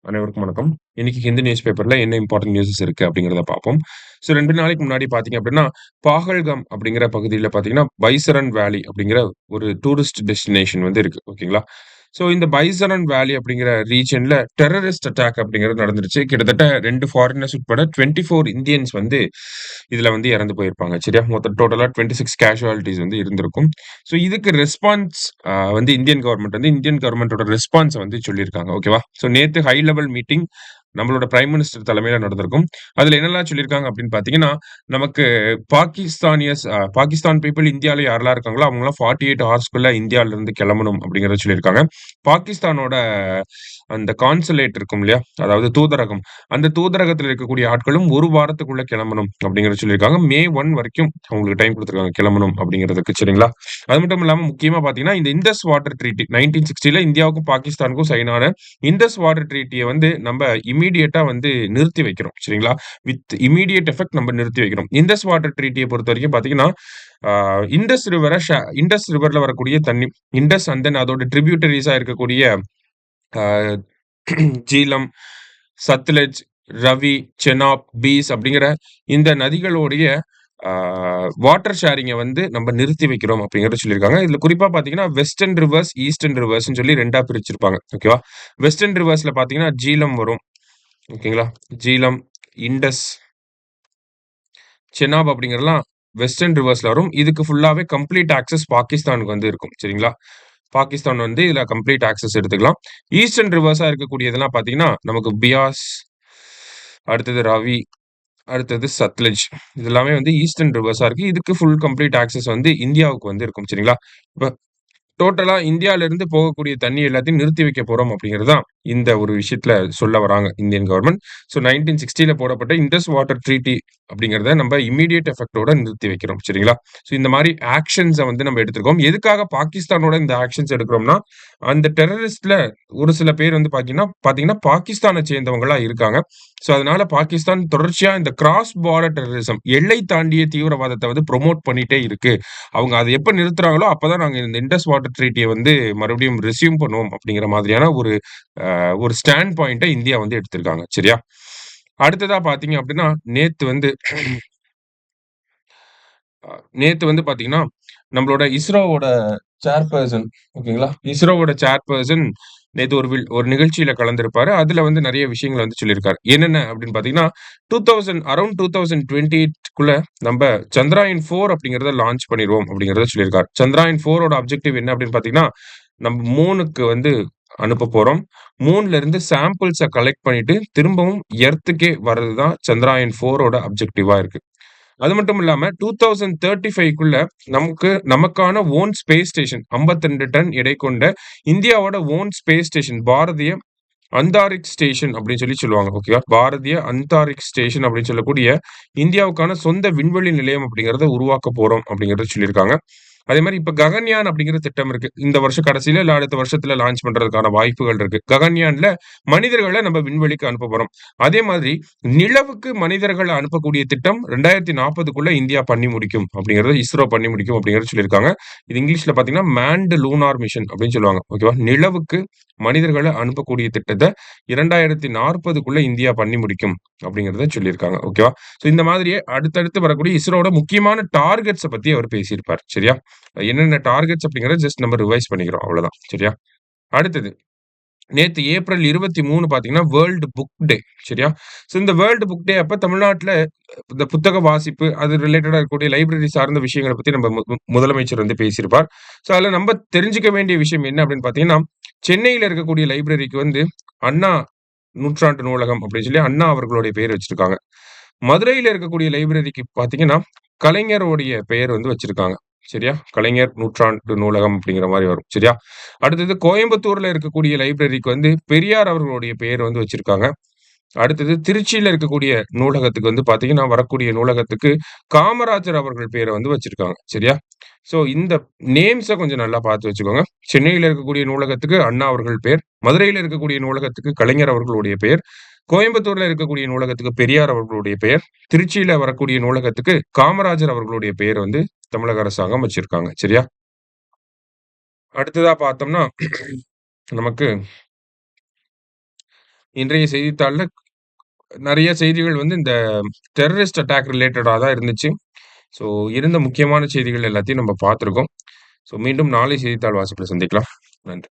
அனைவருக்கும் வணக்கம். இன்னைக்கு ஹிந்து நியூஸ் பேப்பர்ல என்ன இம்பார்ட்டன்ட் நியூஸஸ் இருக்கு அப்படிங்கிறத பார்ப்போம். 2 நாளைக்கு முன்னாடி பார்த்தீங்க அப்படின்னா, பாகல்காம் அப்படிங்கிற பகுதியில பார்த்தீங்கன்னா, பைசரன் வேலி அப்படிங்கிற ஒரு டூரிஸ்ட் டெஸ்டினேஷன் வந்து இருக்கு. ஓகேங்களா? இந்த பைசரன் வேலி அப்படிங்கிற ரீஜியன்ல டெரரிஸ்ட் அட்டாக் அப்படிங்கிறது நடந்துருச்சு. கிட்டத்தட்ட 2 ஃபாரினர்ஸ் உட்பட 24 இந்தியன்ஸ் வந்து இதுல வந்து இறந்து போயிருப்பாங்க. சரியா? மொத்தம் டோட்டலா 26 கேஷுவாலிட்டீஸ் வந்து இருந்திருக்கும். இதுக்கு ரெஸ்பான்ஸ் வந்து இந்தியன் கவர்ன்மென்ட்டோட ரெஸ்பான்ஸ வந்து சொல்லியிருக்காங்க. ஓகேவா? நேத்து ஹை லெவல் மீட்டிங் நம்மளோட பிரைம் மினிஸ்டர் தலைமையில நடந்திருக்கும். அதுல என்னெல்லாம் சொல்லியிருக்காங்க அப்படின்னு பார்த்தீங்கன்னா, நமக்கு பாகிஸ்தான் பீப்பிள் இந்தியால யாரெல்லாம் இருக்காங்களோ, அவங்கலாம் 48 ஹார்ஸ்க்குள்ள இந்தியால இருந்து கிளம்பணும் அப்படிங்கிறத சொல்லியிருக்காங்க. பாகிஸ்தானோட அந்த கான்சுலேட் இருக்கும் இல்லையா? அதாவது தூதரகம். அந்த தூதரகத்துல இருக்கக்கூடிய ஆட்களும் 1 வாரத்துக்குள்ள கிளம்பணும் அப்படிங்கிறத சொல்லியிருக்காங்க. மே 1 வரைக்கும் அவங்களுக்கு டைம் குடுத்துருக்காங்க கிளம்பணும் அப்படிங்கிறதுக்கு. சரிங்களா? அது மட்டும் இல்லாம முக்கியமா பார்த்தீங்கன்னா, இந்த இண்டஸ் வாட்டர் ட்ரீட்டி 1960ல இந்தியாவுக்கும் பாகிஸ்தானுக்கும் சைன் ஆன இண்டஸ் வாட்டர் ட்ரீட்டிய வந்து நம்ம இம்மீடியேட்டா வந்து நிறுத்தி வைக்கிறோம். சரிங்களா? வித் இம்மீடியேட் எஃபெக்ட் நம்ம நிறுத்தி வைக்கிறோம். இண்டஸ் வாட்டர் ட்ரீட்டிய பொறுத்தவரைக்கும் பார்த்தீங்கன்னா, ஆ இண்டஸ் ரிவர்ல வரக்கூடிய தண்ணி, இண்டஸ் அண்ட் தென் அதோட ட்ரிபியூட்டரீஸா இருக்கக்கூடிய ஆ ஜீலம், சத்லஜ், ரவி, செனாப், பீஸ் அப்படிங்கிற இந்த நதிகளுடைய ஆ வாட்டர் ஷேரிங்க வந்து நம்ம நிறுத்தி வைக்கிறோம் அப்படிங்கிறத சொல்லியிருக்காங்க. இதுல குறிப்பா பார்த்தீங்கன்னா, வெஸ்டர்ன் ரிவர்ஸ், ஈஸ்டர்ன் ரிவர்ஸ்ன்னு சொல்லி 2ஆ பிரிச்சிருப்பாங்க. ஓகேவா? வெஸ்டர்ன் ரிவர்ஸ்ல பார்த்தீங்கன்னா, ஜீலம் வரும். ஓகேங்களா? ஜீலம், இண்டஸ், செனாப் அப்படிங்கிறதெல்லாம் வெஸ்டர்ன் ரிவர்ஸ்ல வரும். இதுக்கு ஃபுல்லாவே கம்ப்ளீட் ஆக்சஸ் பாகிஸ்தானுக்கு வந்து இருக்கும். சரிங்களா? பாகிஸ்தான் வந்து இதுல கம்ப்ளீட் ஆக்சஸ் எடுத்துக்கலாம். ஈஸ்டர்ன் ரிவர்ஸா இருக்கக்கூடியதெல்லாம் பார்த்தீங்கன்னா, நமக்கு பியாஸ், அடுத்தது ரவி, அடுத்தது சட்லஜ். இது எல்லாமே வந்து ஈஸ்டர்ன் ரிவர்ஸா இருக்கு. இதுக்கு ஃபுல் கம்ப்ளீட் ஆக்சஸ் வந்து இந்தியாவுக்கு வந்து இருக்கும். சரிங்களா? இப்ப டோட்டலா இந்தியால இருந்து போகக்கூடிய தண்ணி எல்லாத்தையும் நிறுத்தி வைக்க போறோம் அப்படிங்கிறது தான் இந்த ஒரு விஷயத்துல சொல்ல வராங்க இந்தியன் கவர்ன்மெண்ட். 1960ல போடப்பட்ட இண்டஸ் வாட்டர் ட்ரீட்டி அப்படிங்கிறத நம்ம இம்மீடியேட் எஃபெக்ட்டோட நிறுத்தி வைக்கிறோம். சரிங்களா? இந்த மாரி ஆக்ஷன்ஸ வந்து நம்ம எடுத்திருக்கோம். எதுக்காக பாகிஸ்தானோட இந்த ஆக்ஷன்ஸ் எடுக்கிறோம்னா, அந்த டெரரிஸ்ட்ல ஒரு சில பேர் வந்து பாத்தீங்கன்னா பாகிஸ்தான சேர்ந்தவங்களா இருக்காங்க. அதனால பாகிஸ்தான் தொடர்ச்சியா இந்த கிராஸ் பார்டர் டெரரிசம் எல்லை தாண்டிய தீவிரவாதத்த வந்து புரமோட் பண்ணிட்டே இருக்கு. அவங்க அத எப்ப நிறுத்துறாங்களோ, அப்பதான் நாங்க இந்த இண்டஸ் வாட்டர் ட்ரீட்டிய வந்து மறுபடியும் ரெஸ்யூம் பண்ணுவோம் அப்படிங்கிற மாதிரியான ஒரு ஸ்டாண்ட் பாயிண்ட்ட இந்தியா வந்து எடுத்திருக்காங்க. சரியா? அடுத்ததா பார்த்தீங்க அப்படின்னா, நேத்து வந்து பார்த்தீங்கன்னா, நம்மளோட இஸ்ரோவோட சேர்பெர்சன் ஓகேங்களா? இஸ்ரோவோட சேர்பெர்சன் நேத்து ஒரு நிகழ்ச்சியில கலந்திருப்பாரு. அதுல வந்து நெறைய விஷயங்கள வந்து சொல்லியிருக்காரு. என்னென்ன அப்படின்னு பார்த்தீங்கன்னா, 2028க்குள்ள நம்ப சந்திராயன் 4 அப்படிங்கிறத லான்ச் பண்ணிருவோம் அப்படிங்கிறத சொல்லியிருக்காரு. சந்திராயன் 4 ஓட அப்ஜெக்டிவ் என்ன அப்படின்னு பார்த்தீங்கன்னா, நம்ம மூனுக்கு வந்து அனுப்ப போறோம். மூன்ல இருந்து சாம்பிள்ஸ கலெக்ட் பண்ணிட்டு, திரும்பவும் எர்த்துக்கே வர்றது தான் சந்திராயன் 4 ஓட அப்ஜெக்டிவா இருக்கு. அது மட்டும் இல்லாம 2035க்குள்ள நமக்கான ஓன் ஸ்பேஸ் ஸ்டேஷன் 52 டன் எடை கொண்ட இந்தியாவோட own space station Bharatiya Antariksh station அப்படின்னு சொல்லுவாங்க. ஓகேவா? பாரதிய அந்தாரிக்ஸ் ஸ்டேஷன் அப்படின்னு சொல்லக்கூடிய இந்தியாவுக்கான சொந்த விண்வெளி நிலையம் அப்படிங்கிறத உருவாக்க போறோம் அப்படிங்கிறத சொல்லியிருக்காங்க. அதே மாரி இப்ப ககன்யான் அப்படிங்கிற திட்டம் இருக்கு. இந்த வருஷம் கடைசியில இல்ல அடுத்த வருஷத்துல லான்ச் பண்றதுக்கான வாய்ப்புகள் இருக்கு. ககன்யான்ல மனிதர்கள நம்ம விண்வெளிக்கு அனுப்ப போறோம். அதே மாதிரி நிலவுக்கு மனிதர்கள அனுப்பக்கூடிய திட்டம் 2040க்குள்ள இந்தியா பண்ணி முடிக்கும் அப்படிங்கிறத இஸ்ரோ பண்ணி முடிக்கும் அப்படிங்கிறத சொல்லியிருக்காங்க. இது இங்கிலீஷ்ல பார்த்தீங்கன்னா, மேன்டு லூனார் மிஷன் அப்படின்னு சொல்லுவாங்க. ஓகேவா? நிலவுக்கு மனிதர்கள அனுப்பக்கூடிய திட்டத்த 2040க்குள்ள இந்தியா பண்ணி முடிக்கும் அப்படிங்கிறத சொல்லியிருக்காங்க. ஓகேவா? இந்த மாதிரியே அடுத்தடுத்து வரக்கூடிய இஸ்ரோவோட முக்கியமான டார்கெட்ஸ பத்தி அவர் பேசியிருப்பார். சரியா? என்னென்ன டார்கெட்ஸ் அப்படிங்கிறத ஜஸ்ட் நம்ம ரிவைஸ் பண்ணிக்கிறோம். அவ்வளவுதான். சரியா? அடுத்தது நேத்து ஏப்ரல் 23 பார்த்தீங்கன்னா, வேர்ல்ட் புக் டே. சரியா? இந்த வேர்ல்ட் புக் டே அப்ப தமிழ்நாட்டுல இந்த புத்தக வாசிப்பு, அது ரிலேட்டடா இருக்கக்கூடிய லைப்ரரி சார்ந்த விஷயங்கள பத்தி நம்ம முதலமைச்சர் வந்து பேசியிருப்பார். அதுல நம்ம தெரிஞ்சுக்க வேண்டிய விஷயம் என்ன அப்படின்னு பார்த்தீங்கன்னா, சென்னையில இருக்கக்கூடிய லைப்ரரிக்கு வந்து அண்ணா நூற்றாண்டு நூலகம் அப்படின்னு சொல்லி அண்ணா அவர்களுடைய பெயர் வச்சிருக்காங்க. மதுரையில இருக்கக்கூடிய லைப்ரரிக்கு பார்த்தீங்கன்னா, கலைஞருடைய பெயர் வந்து வச்சிருக்காங்க. சரியா? கலைஞர் நூற்றாண்டு நூலகம் அப்படிங்கிற மாரி வரும். சரியா? அடுத்தது கோயம்புத்தூர்ல இருக்கக்கூடிய லைப்ரரிக்கு வந்து பெரியார் அவர்களுடைய பெயர் வந்து வச்சிருக்காங்க. அடுத்தது திருச்சியில இருக்கக்கூடிய நூலகத்துக்கு வந்து பார்த்தீங்கன்னா, வரக்கூடிய நூலகத்துக்கு காமராஜர் அவர்கள் பேர வந்து வச்சிருக்காங்க. சரியா? இந்த நேம்ஸ கொஞ்சம் நல்லா பார்த்து வச்சுக்கோங்க. சென்னையில இருக்கக்கூடிய நூலகத்துக்கு அண்ணா அவர்கள் பெயர், மதுரையில இருக்கக்கூடிய நூலகத்துக்கு கலைஞர் அவர்களுடைய பெயர், கோயம்புத்தூர்ல இருக்கக்கூடிய நூலகத்துக்கு பெரியார் அவர்களுடைய பெயர், திருச்சியில வரக்கூடிய நூலகத்துக்கு காமராஜர் அவர்களுடைய பெயர் வந்து தமிழக அரசாங்கம் வச்சிருக்காங்க. சரியா? அடுத்ததா பார்த்தோம்னா, நமக்கு இன்றைய செய்தித்தாள்ல நெறைய செய்திகள் வந்து இந்த டெரரிஸ்ட் அட்டாக் ரிலேட்டடா தான் இருந்துச்சு. ஸோ, இருந்த முக்கியமான செய்திகள் எல்லாத்தையும் நம்ம பார்த்திருக்கோம். ஸோ, மீண்டும் நாளை செய்தித்தாள் வாசிப்புல சந்திக்கலாம். நன்றி.